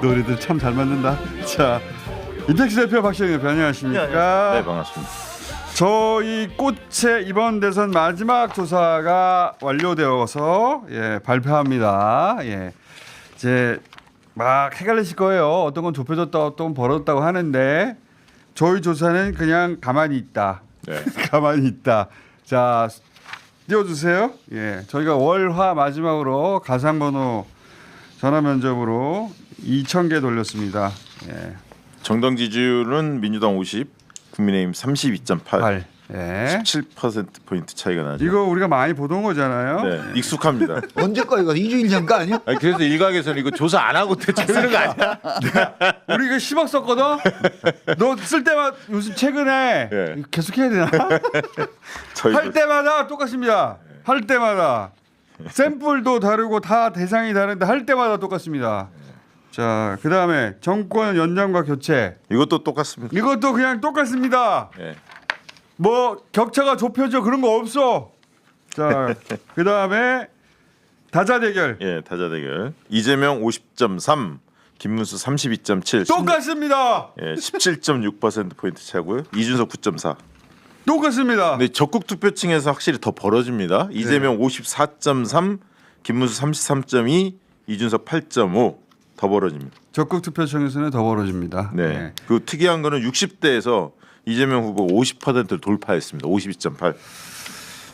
노래들 참 잘 맞는다. 자, 이택수 대표 박시영 대표 안녕하십니까? 네, 반갑습니다. 저희 꽃의 이번 대선 마지막 조사가 완료되어서 발표합니다. 이제 막 헷갈리실 거예요. 어떤 건 좁혀졌다, 어떤 건 벌어졌다고 하는데 저희 조사는 그냥 가만히 있다. 네. 가만히 있다. 자, 띄워주세요. 저희가 월화 마지막으로 가상번호 전화 면접으로 2,000개 돌렸습니다. 정당 지지율은 민주당 50, 국민의힘 32.8, 17%포인트 차이가 나죠. 이거 우리가 많이 보던 거잖아요. 네, 익숙합니다. 언제 거 이거 2주일 전 거 아니야? 아니, 그래서 일각에서는 이거 조사 안 하고 대충 쓰는 거 아니야? 우리 이거 10억 썼거든. 너 쓸 때마다 요즘 최근에 예. 계속 해야 되나? 할 때마다 똑같습니다. 할 때마다 샘플도 다르고 다 대상이 다른데 할 때마다 똑같습니다. 자, 그다음에 정권 연장과 교체. 이것도 똑같습니다. 이것도 그냥 똑같습니다. 네. 뭐 격차가 좁혀져 그런 거 없어. 자, 그다음에 다자 대결. 예, 다자 대결. 이재명 50.3, 김문수 32.7. 똑같습니다. 17.6% 포인트 차고요. 이준석 9.4. 똑같습니다. 근데 적극 투표층에서 확실히 더 벌어집니다. 이재명 54.3, 김문수 33.2, 이준석 8.5 더 벌어집니다. 적극 투표청에서는 더 벌어집니다. 네. 그 특이한 거는 60대에서 이재명 후보 50%를 돌파했습니다. 52.8.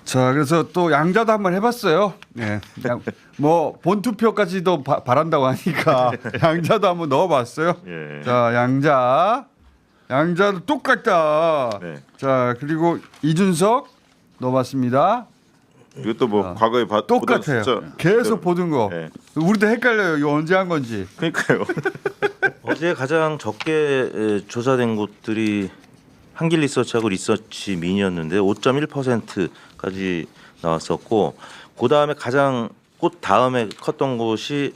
자, 그래서 또 양자도 한번 해봤어요. 뭐 본투표까지도 바란다고 하니까 양자도 한번 넣어봤어요. 예. 자, 양자도 똑같다. 네. 자, 그리고 이준석 넣어봤습니다. 이것도 뭐 과거에 똑같아요. 계속 보던 거. 네. 우리도 헷갈려요. 이거 언제 한 건지. 그러니까요. 어제 가장 적게 조사된 곳들이 한길 리서치하고 리서치 미니였는데 5.1%까지 나왔었고, 그 다음에 가장 그 다음에 컸던 곳이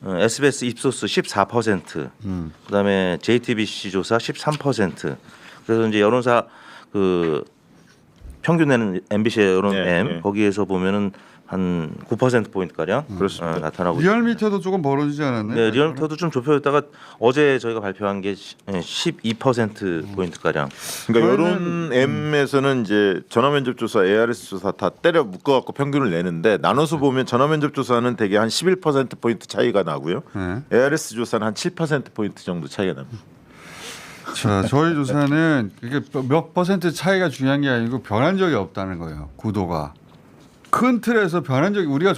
SBS 입소스 14%, 그 다음에 JTBC 조사 13%. 그래서 이제 여론사 그 평균 내는 MBC의 여론 M 거기에서 보면은 한 9% 포인트 가량 나타나고 리얼미터도 조금 벌어지지 않았나요? 네, 리얼미터도 좀 좁혀졌다가 어제 저희가 발표한 게 12% 포인트 가량. 그러니까 여론 M에서는 이제 전화면접 조사, ARS 조사 다 때려 묶어갖고 평균을 내는데 나눠서 보면 전화면접 조사는 대개 한 11% 포인트 차이가 나고요. ARS 조사는 한 7% 포인트 정도 차이가 납니다. 자, 저희 조사는 이게 몇 퍼센트 차이가 중요한 게 아니고 변한 적이 없다는 거예요. 구도가. 큰 틀에서 변한 적이, 우리가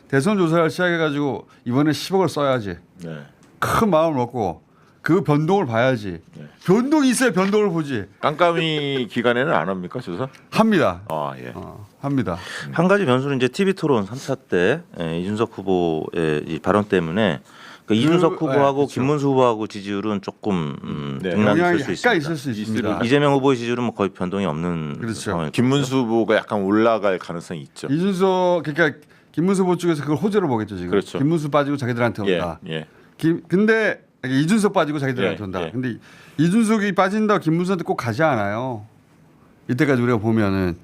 대선 조사를 시작해가지고 이번에 10억을 써야지. 네. 큰 마음을 먹고 그 변동을 봐야지. 변동이 있어야 변동을 보지. 깜깜이 기간에는 안 합니까 조사? 합니다. 아 예. 합니다. 한 가지 변수는 이제 TV 토론 3차 때 이준석 후보의 이 발언 때문에 이준석 후보하고 그렇죠. 김문수 후보하고 지지율은 조금 등락이 영향이 있을 수 약간 있습니다. 있을 수 있습니다. 이재명 후보의 지지율은 뭐 거의 변동이 없는 그렇죠. 상황이고. 김문수 후보가 약간 올라갈 가능성이 있죠. 이준석, 그러니까 김문수 후보 쪽에서 그걸 호재로 보겠죠 지금. 그렇죠. 김문수 빠지고 자기들한테 온다. 예. 근데 이준석 빠지고 자기들한테 온다. 예. 근데 이준석이 빠진다 김문수한테 꼭 가지 않아요. 이때까지 우리가 보면은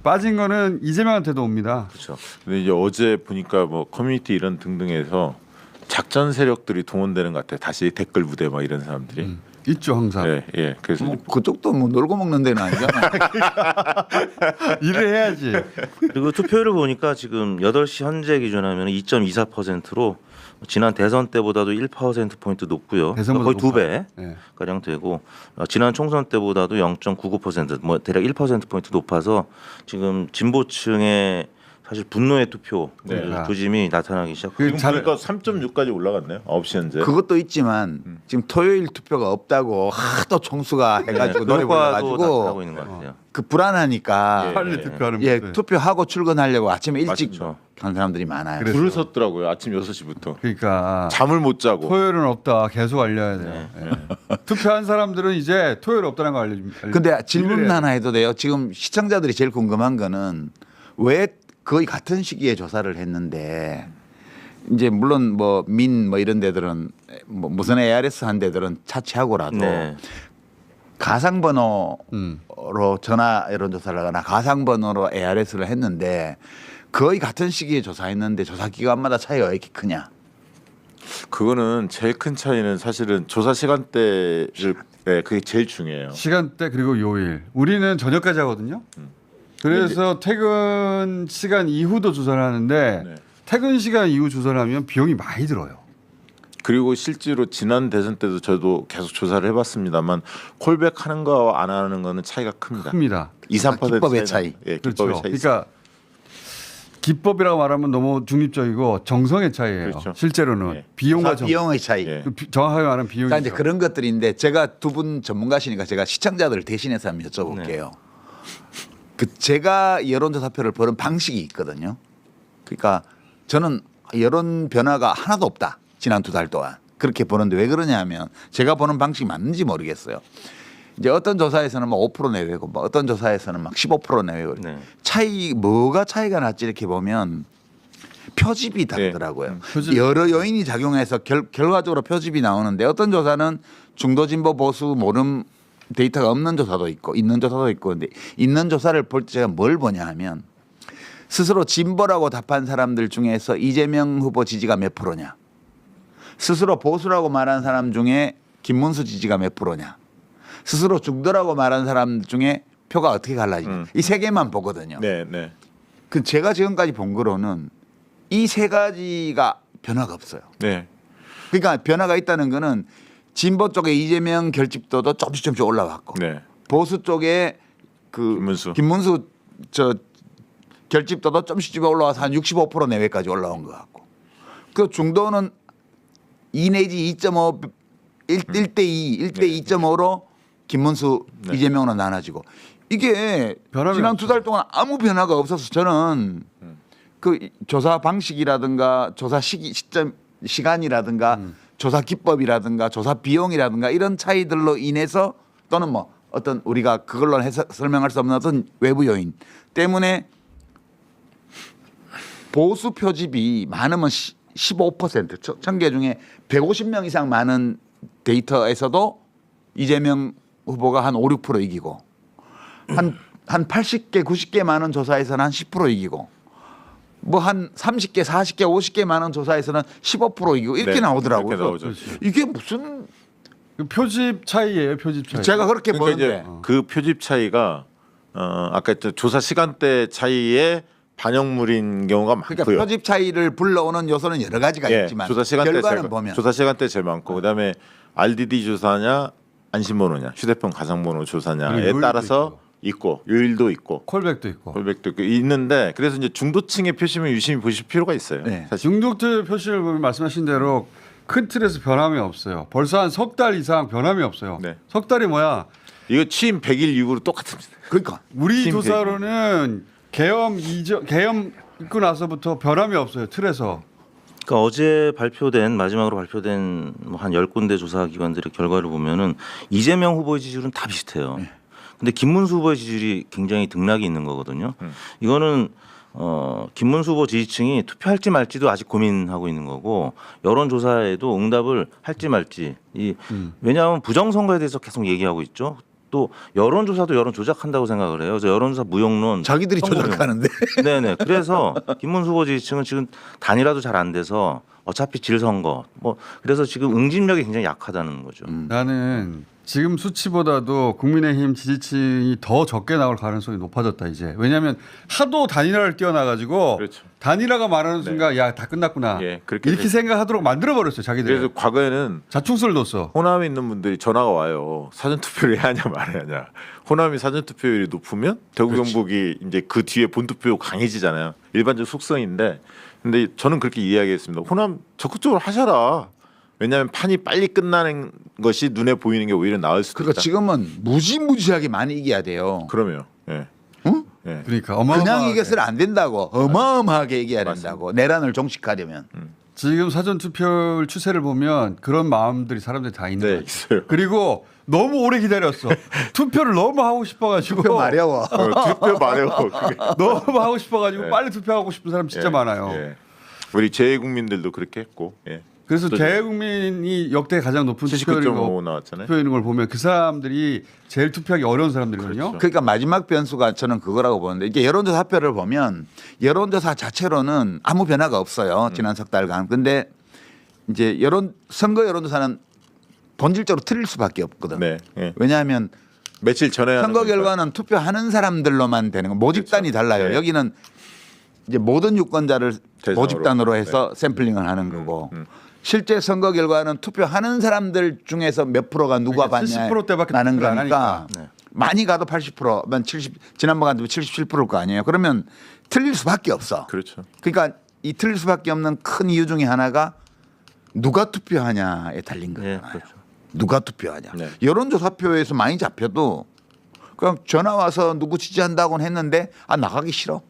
빠진 거는 이재명한테도 옵니다. 그렇죠. 근데 이제 어제 보니까 뭐 커뮤니티 이런 등등에서 작전 세력들이 동원되는 것 같아요. 다시 댓글 부대 막 이런 사람들이. 있죠 항상. 예. 그래서 뭐 그쪽도 뭐 놀고 먹는 데는 아니잖아. 일을 해야지. 그리고 투표율을 보니까 지금 8시 현재 기준하면 2.24%로 지난 대선 때보다도 1% 포인트 높고요. 대선보다 거의 높아요. 2배 가량 되고 지난 총선 때보다도 0.99%, 뭐 대략 1% 포인트 높아서 지금 진보층의 사실 분노의 투표 조짐이 나타나기 시작합니다. 지금 보니까 3.6까지 올라갔네요. 9시 현재. 그것도 있지만 지금 토요일 투표가 없다고 하도 총수가 해가지고 노래 효과도 나타나고 불러가지고 있는 것 같아요. 그 불안하니까 빨리 투표하는 예, 분들. 투표하고 출근하려고 아침에 일찍 맞죠. 가는 사람들이 많아요. 그래서. 줄을 섰더라고요. 아침 6시부터. 그러니까 잠을 못 자고. 토요일은 없다. 계속 알려야 돼요. 투표한 사람들은 이제 토요일 없다는 거 알려줍니다. 근데 질문 하나 해도 돼요? 지금 시청자들이 제일 궁금한 거는 왜 거의 같은 시기에 조사를 했는데 이제 물론 뭐 이런 데들은 뭐 무슨 ARS 한 데들은 차치하고라도 가상번호로 전화 여론조사를 하거나 가상번호로 ARS를 했는데 거의 같은 시기에 조사했는데 조사 기간마다 차이가 왜 이렇게 크냐? 그거는 제일 큰 차이는 사실은 조사 시간대를 그게 제일 중요해요. 시간대 그리고 요일. 우리는 저녁까지 하거든요. 그래서 퇴근 시간 이후도 조사를 하는데 네. 퇴근 시간 이후 조사를 하면 비용이 많이 들어요. 그리고 실제로 지난 대선 때도 저도 계속 조사를 해봤습니다만 콜백하는 거와 안 하는 거는 차이가 큽니다. 큽니다. 2~3% 기법의 차이. 예, 그렇죠. 기법의 차이. 그러니까 기법이라고 말하면 너무 중립적이고 정성의 차이예요. 그렇죠. 실제로는 예. 비용과 정. 비용의 차이. 예. 정확하게 말하면 비용이죠. 자 이제 그런 것들인데 제가 두 분 전문가시니까 제가 시청자들을 대신해서 한번 여쭤볼게요. 그 제가 여론조사표를 보는 방식이 있거든요. 그러니까 저는 여론 변화가 하나도 없다. 지난 2달 동안 그렇게 보는데 왜 그러냐면 제가 보는 방식이 맞는지 모르겠어요. 이제 어떤 조사에서는 뭐 5% 내외고 뭐 어떤 조사에서는 막 15% 내외고 네. 차이 뭐가 차이가 났지 이렇게 보면 표집이 다르더라고요. 표집. 여러 요인이 작용해서 결과적으로 표집이 나오는데 어떤 조사는 중도 진보 보수 모름 데이터가 없는 조사도 있고 있는 조사도 있고 근데 있는 조사를 볼 때 제가 뭘 보냐 하면 스스로 진보라고 답한 사람들 중에서 이재명 후보 지지가 몇 프로냐 스스로 보수라고 말한 사람 중에 김문수 지지가 몇 프로냐 스스로 중도라고 말한 사람 중에 표가 어떻게 갈라지냐 이 세 개만 보거든요. 네, 네. 그 제가 지금까지 본 거로는 이 세 가지가 변화가 없어요. 네. 그러니까 변화가 있다는 거는 진보 쪽에 이재명 결집도도 조금씩 올라왔고 네. 보수 쪽에 그 김문수 저 결집도도 조금씩 올라와서 한 65% 내외까지 올라온 것 같고 그 중도는 2 내지 2.5 1대2 1대2.5로 김문수 네. 이재명으로 나눠지고 이게 변함이 지난 없죠. 2달 동안 아무 변화가 없어서 저는 그 조사 방식이라든가 조사 시간이라든가 조사 기법이라든가 조사 비용이라든가 이런 차이들로 인해서 또는 뭐 어떤 우리가 그걸로 해서 설명할 수 없는 어떤 외부 요인 때문에 보수 표집이 많으면 15% 1000개 중에 150명 이상 많은 데이터에서도 이재명 후보가 한 5, 6% 이기고 한 80개 90개 많은 조사에서는 한 10% 이기고 뭐 한 30개 40개 50개 많은 조사에서는 15% 이기고 이렇게 네, 나오더라고요. 이렇게 나오죠. 이게 무슨 그 표집 차이예요, 표집 차이. 제가 그렇게 그러니까 보는데 이제 그 표집 차이가 아까 했던 조사 시간대 차이의 반영물인 경우가 많고요. 그러니까 표집 차이를 불러오는 요소는 여러 가지가 예, 있지만 조사 시간대 결과는 보면 조사 시간대 제일 많고 그다음에 RDD 조사냐 안심번호냐 휴대폰 가상번호 그리고 조사냐에 요일도 따라서 있고 요일도 있고 콜백도 있고. 콜백도 있고 있는데 그래서 이제 중도층의 표심을 유심히 보실 필요가 있어요. 네. 사실 중독들 표시를 보면 말씀하신 대로 큰 틀에서 변함이 없어요. 벌써 한 석 달 이상 변함이 없어요. 네. 석 달이 뭐야? 이거 취임 100일 이후로 똑같습니다. 그러니까 우리 팀 조사로는 계엄 있고 나서부터 변함이 없어요. 틀에서. 그러니까 어제 마지막으로 발표된 뭐 한 10군데 조사 기관들의 결과를 보면은 이재명 후보의 지지율은 다 비슷해요. 근데 김문수 후보의 지지율이 굉장히 등락이 있는 거거든요. 이거는 김문수 후보 지지층이 투표할지 말지도 아직 고민하고 있는 거고 여론조사에도 응답을 할지 말지 왜냐하면 부정선거에 대해서 계속 얘기하고 있죠. 또 여론조사도 여론 조작한다고 생각을 해요. 그래서 여론조사 무용론 자기들이 선거용. 조작하는데 네네. 그래서 김문수 후보 지지층은 지금 단일화도 잘 안 돼서 어차피 질선거 뭐 그래서 지금 응집력이 굉장히 약하다는 거죠. 나는 지금 수치보다도 국민의힘 지지층이 더 적게 나올 가능성이 높아졌다 이제. 왜냐하면 하도 단일화를 띄워놔가지고 그렇죠. 단일화가 말하는 순간 야 다 끝났구나 예, 그렇게 이렇게 생각하도록 만들어버렸어요 자기들. 그래서 과거에는 자충수를 뒀어. 호남에 있는 분들이 전화가 와요. 사전 투표를 해야 하냐 말아야 하냐. 호남이 사전 투표율이 높으면 대구 경북이 이제 그 뒤에 본 투표 강해지잖아요. 일반적 속성인데 근데 저는 그렇게 이야기했습니다. 호남 적극적으로 하셔라. 왜냐하면 판이 빨리 끝나는 것이 눈에 보이는 게 오히려 나을 수도 그러니까 있다. 지금은 무지무지하게 많이 이겨야 돼요. 그러면 예. 응? 예. 그러니까 그냥 어마어마하게. 이겨서는 안 된다고 어마어마하게 이겨야 맞습니다. 된다고 내란을 종식하려면 지금 사전 투표율 추세를 보면 그런 마음들이 사람들이 다 있는 네, 거예요. 있어요. 그리고 너무 오래 기다렸어. 투표를 너무 하고 싶어가지고. 투표 마려워. 투표 말해요. 그게. 너무 하고 싶어가지고 네. 빨리 투표하고 싶은 사람 진짜 예, 많아요. 예. 우리 재외국민들도 그렇게 했고. 예. 그래서 또 재외국민이 역대 가장 높은 79.5 나왔잖아요. 투표율인 걸 보면 그 사람들이 제일 투표하기 어려운 사람들이거든요. 그렇죠. 그러니까 마지막 변수가 저는 그거라고 보는데 이게 여론조사発표를 보면 여론조사 자체로는 아무 변화가 없어요. 지난 석 달간. 근데 이제 선거 여론조사는 본질적으로 틀릴 수밖에 없거든. 네. 예. 왜냐하면 며칠 전에 하는 선거 거니까. 결과는 투표하는 사람들로만 되는 거. 모집단이 달라요. 네. 여기는 이제 모든 유권자를 대상으로. 모집단으로 해서 샘플링을 하는 거고 실제 선거 결과는 투표하는 사람들 중에서 몇 프로가 누가 그러니까 받냐 70%대밖에 나는 투표를 안 거니까 하니까. 많이 가도 80%만 70 지난번 같으면 77%일 거 아니에요. 그러면 틀릴 수밖에 없어. 그렇죠. 그러니까 이 틀릴 수밖에 없는 큰 이유 중에 하나가 누가 투표하냐에 달린 거잖아요. 네, 그렇죠. 누가 투표하냐. 네. 여론조사표에서 많이 잡혀도 그냥 전화 와서 누구 지지한다고는 했는데 나가기 싫어.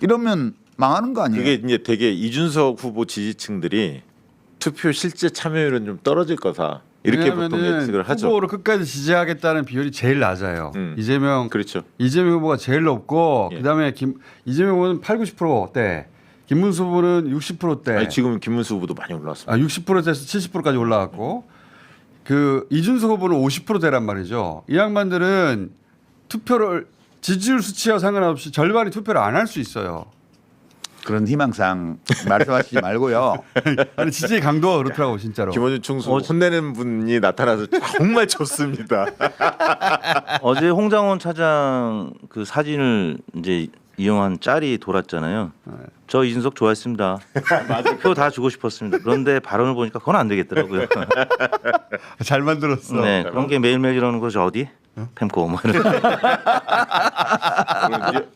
이러면 망하는 거 아니에요. 그게 이제 되게 이준석 후보 지지층들이 투표 실제 참여율은 좀 떨어질 거다. 이렇게 보통 왜냐하면은 예측을 하죠. 후보를 끝까지 지지하겠다는 비율이 제일 낮아요. 이재명 그렇죠. 후보가 제일 높고 예. 그다음에 이재명 후보는 80~90%대, 김문수 후보는 60%대. 아니, 지금 김문수 후보도 많이 올라왔습니다. 60%대에서 70%까지 올라갔고 그 이준석 후보는 50%대란 말이죠. 이 양반들은 투표를 지지율 수치와 상관없이 절반이 투표를 안 할 수 있어요. 그런 희망상 말씀하시지 말고요. 아니 지지의 강도가 그렇더라고 진짜로. 김원준 총수 혼내는 분이 나타나서 정말 좋습니다. 어제 홍장원 차장 그 사진을 이제 이용한 짤이 돌았잖아요. 저 이준석 좋아했습니다. 표 다 주고 싶었습니다. 그런데 발언을 보니까 그건 안 되겠더라고요. 잘 만들었어. 네, 그런 게 매일매일 이러는 거지 어디? 펜코 뭐 이런.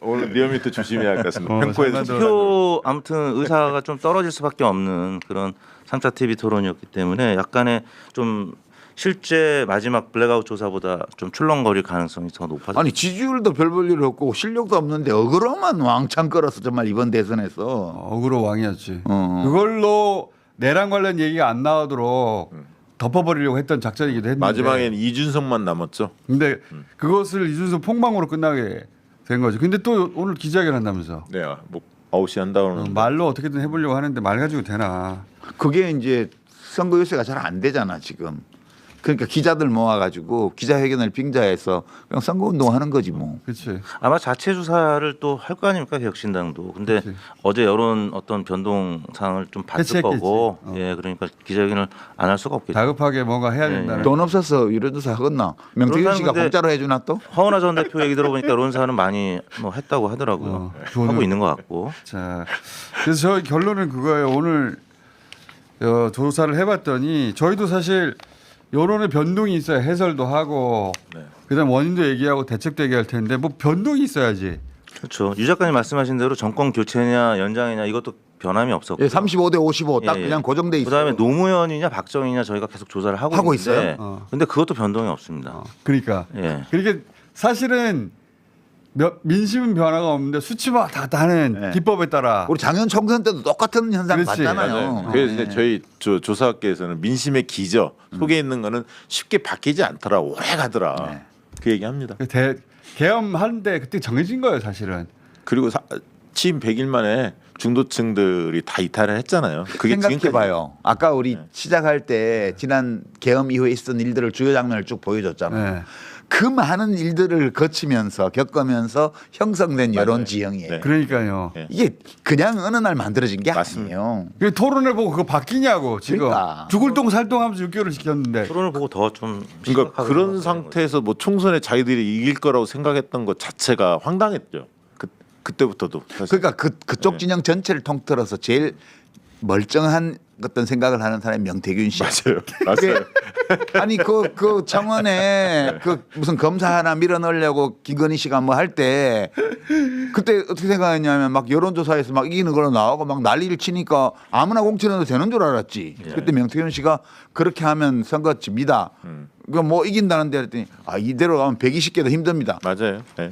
오늘 리어미터 조심해야 할 것 같습니다. 잘 평코에서 만들어. 표 아무튼 의사가 좀 떨어질 수밖에 없는 그런 3차 TV 토론이었기 때문에 약간의 좀 실제 마지막 블랙아웃 조사보다 좀 출렁거릴 가능성이 더 높아졌어요. 아니 지지율도 별 볼 일 없고 실력도 없는데 어그로만 왕창 끌었어 정말 이번 대선에서. 어그로 왕이었지. 어. 그걸로 내랑 관련 얘기가 안 나오도록 덮어버리려고 했던 작전이기도 했는데 마지막엔 이준석만 남았죠. 근데 그것을 이준석 폭망으로 끝나게 된 거죠. 근데 또 오늘 기자회견 한다면서 네, 뭐 아웃이 한다고는 말로 어떻게든 해보려고 하는데 말 가지고 되나? 그게 이제 선거 유세가 잘 안 되잖아 지금. 그러니까 기자들 모아가지고 기자회견을 빙자해서 그냥 선거운동하는 거지 뭐. 그렇지. 아마 자체 조사를 또 할 거 아닙니까 개혁신당도. 근데 그치. 어제 여론 어떤 변동 상을 좀 봤을 해체했겠지. 거고, 어. 예, 그러니까 기자회견을 안 할 수가 없겠죠. 다급하게 뭔가 해야 네, 된다는. 돈 없어서 여론조사 하겠나? 명태균 씨가 근데 공짜로 해주나 또? 허은하 전 대표 얘기 들어보니까 여론사는 많이 뭐 했다고 하더라고요. 돈을- 하고 있는 것 같고. 자, 그래서 저희 결론은 그거예요. 오늘 조사를 해봤더니 저희도 사실 여론의 변동이 있어야 해설도 하고 그다음 원인도 얘기하고 대책도 얘기할 텐데 뭐 변동이 있어야지. 그렇죠. 유 작가님 말씀하신 대로 정권 교체냐 연장이냐 이것도 변함이 없었고. 예, 35대 55 딱 예, 예. 그냥 고정돼 있어요. 그다음에 노무현이냐 박정희냐 저희가 계속 조사를 하고 있는데 있어요? 어. 근데 그것도 변동이 없습니다. 그러니까. 예. 그러니까 사실은 민심은 변화가 없는데 수치마다 다는 네. 기법에 따라. 우리 작년 총선 때도 똑같은 현상 그렇지. 봤잖아요. 그래서 이제 네. 저희 조사학계에서는 민심의 기저 속에 있는 거는 쉽게 바뀌지 않더라. 오래 가더라. 네. 그 얘기합니다. 개엄하는데 그때 정해진 거예요, 사실은. 그리고 취임 100일 만에 중도층들이 다 이탈을 했잖아요. 그게 생각해봐요. 아까 우리 시작할 때 지난 계엄 이후에 있었던 일들을 주요 장면을 쭉 보여줬잖아요. 네. 그 많은 일들을 거치면서 겪으면서 형성된 여론 지형이에요. 네. 그러니까요. 네. 이게 그냥 어느 날 만들어진 게 맞습니다. 아니에요. 그 토론해 보고 그거 바뀌냐고 지금. 그러니까. 죽을 똥 살똥하면서 6개월을 지켰는데. 토론을 보고 더 좀 그러니까 그런 상태에서 뭐 총선에 자기들이 이길 거라고 생각했던 것 자체가 황당했죠. 그때부터도. 사실. 그러니까 그쪽 진영 전체를 통틀어서 제일 멀쩡한 어떤 생각을 하는 사람이 명태균 씨. 맞아요. 맞아요. 아니 그 청원에 그 무슨 검사 하나 밀어넣으려고 김건희 씨가 뭐 할 때 그때 어떻게 생각했냐면 막 여론조사에서 막 이기는 걸로 나오고 막 난리를 치니까 아무나 공천해도 되는 줄 알았지. 그때 명태균 씨가 그렇게 하면 선거 집니다. 그 뭐 이긴다는데 그랬더니 이대로 가면 120개도 힘듭니다. 맞아요. 네.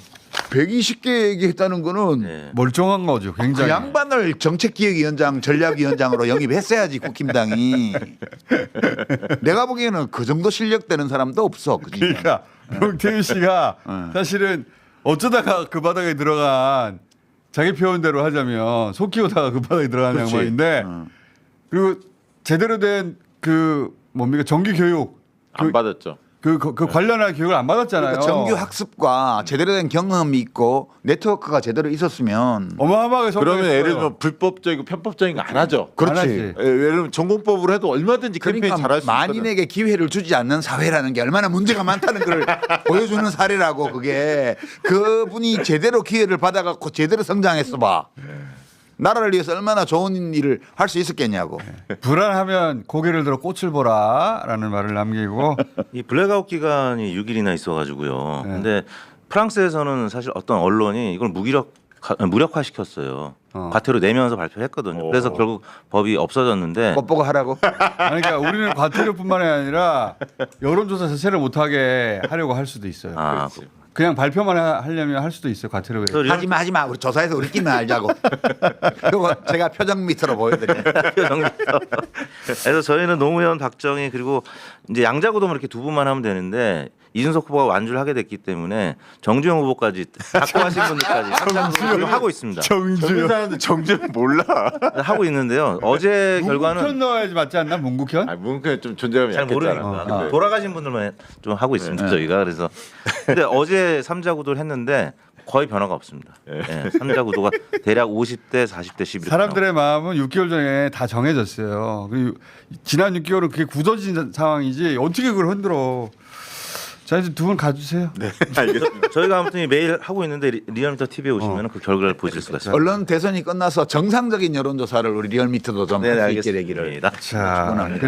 120개 얘기했다는 거는 네. 멀쩡한 거죠, 그 굉장히. 양반을 정책기획위원장, 전략위원장으로 영입했어야지 국힘당이. 내가 보기에는 그 정도 실력되는 사람도 없어. 그 진짜. 그러니까 명태균 씨가 사실은 어쩌다가 그 바닥에 들어간 자기 표현대로 하자면 속 키우다가 그 바닥에 들어간 그렇지. 양반인데 그리고 제대로 된 그 뭡니까 정규 교육 안 받았죠. 그 관련한 교육을 안 받았잖아요. 그러니까 정규 학습과 제대로 된 경험이 있고 네트워크가 제대로 있었으면 어마어마하게 그러면 성공했어요. 예를 들면 불법적이고 편법적인 거 안 하죠. 안 그렇지. 하지. 예를 들면 전공법으로 해도 얼마든지 캠페인 그러니까 잘할 수 있거든. 만인에게 기회를 주지 않는 사회라는 게 얼마나 문제가 많다는 걸 보여주는 사례라고 그게 그분이 제대로 기회를 받아갖고 제대로 성장했어 봐. 나라를 위해서 얼마나 좋은 일을 할 수 있었겠냐고. 불안하면 고개를 들어 꽃을 보라라는 말을 남기고 이 블랙아웃 기간이 6일이나 있어가지고요. 네. 근데 프랑스에서는 사실 어떤 언론이 이걸 무력화시켰어요. 과태료 내면서 발표했거든요. 그래서 결국 법이 없어졌는데 못 보고 하라고. 아니, 그러니까 우리는 과태료뿐만이 아니라 여론조사 자체를 못하게 하려고 할 수도 있어요. 아, 그냥 발표만 하려면 할 수도 있어요. 과태료. 그래서 하지 마. 우리 조사해서 우리끼리만 알자고. 그거 제가 표정 밑으로 보여드릴게요. 그래서 저희는 노무현, 박정희 그리고 이제 양자구도 이렇게 두 분만 하면 되는데 이준석 후보가 완주를 하게 됐기 때문에 정주영 후보까지 확고하신 분들까지 상상을 하고 있습니다. 정준 사람들 정준 몰라. 하고 있는데요. 어제 문국현 결과는 넣어야지 맞지 않나? 문국현? 아, 문그 좀 존재감이 잘 약했잖아. 모르니까 근데 돌아가신 분들만 좀 하고 있습니다. 저희가 그래서 근데 어제 3자 구도를 했는데 거의 변화가 없습니다. 예, 3자 구도가 대략 50대 40대 11. 사람들의 마음은 6개월 전에 다 정해졌어요. 그리고 지난 6개월은 그게 굳어진 상황이지 어떻게 그걸 흔들어. 자, 이제 두 분 가주세요. 네, 알겠습니다. 저희가 아무튼 매일 하고 있는데 리얼미터 TV에 오시면 그 결과를 보실 수가 있습니다. 언론 대선이 끝나서 정상적인 여론조사를 우리 리얼미터도 좀 네, 할 수 있게 되기를 알겠습니다. 자, 축원합니다.